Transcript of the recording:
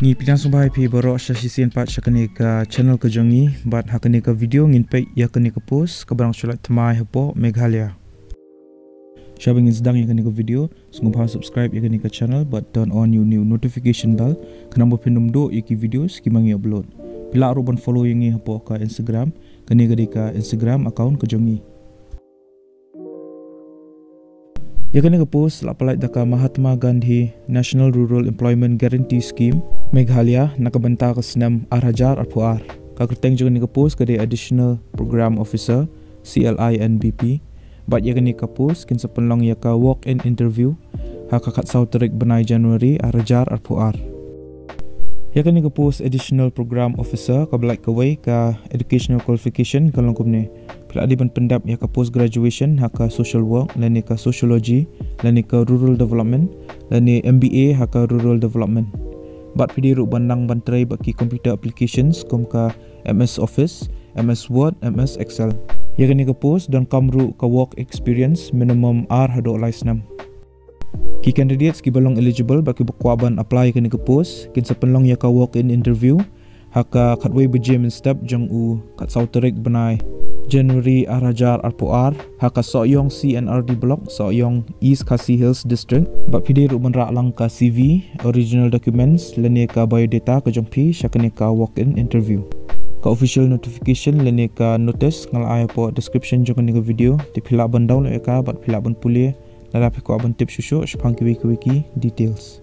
Ngi pinang sumbai pi borok syasisin pat syakani ka channel ke jongi bat hakani ka video ngin pe ya kani ka post ka barang syulat tmai hapo Meghalaya. Syabang ngin sedang ya kani ka video sungguh subscribe ya kani ka channel but turn on new notification bell kenapa pinum do iki videos ki mangi upload. Pila ruban follow yangi hapo ka Instagram kani ka Instagram account ke jongi. Ya kani ka post lapalait daka Mahatma Gandhi National Rural Employment Guarantee Scheme Meghalaya nakabanta ka senam Arhajar Arpuar. Kakerteng juga ni ka post kade Additional Program Officer CLI NBP. Bat ya kani ka post kin sepenlong ya ka walk-in interview hakakat sauterik benai Januari Arhajar Arpuar. Ya kani ka post Additional Program Officer ka belak kawai ka Educational Qualification kalong kumne. Pila di pendap ya ka post graduation haka social work lani ka sociology lani ka rural development lani MBA haka rural development. Bat pidi ru bandang bantrai baki computer applications kom ka MS Office, MS Word, MS Excel. Ya kani ka post dan kamru ka work experience minimum R hado license. Ki candidates ki balong eligible baki bakwaban apply kani ka post kin sepenlong ya ka walk in interview haka katway bejim step jang u kat sauterik benai January Arhajar Arpuar haka Soyong CNRD Block Soyong East Khasi Hills District bat pidi ru menrak lang ka CV original documents lani ka biodata ka jongpi syakani ka walk in interview ka official notification lani ka notice ngalai po description jong ni ka video ti phila ban download ka bat phila ban pulih nalapi ko aban tips susyo shpang ki wiki details.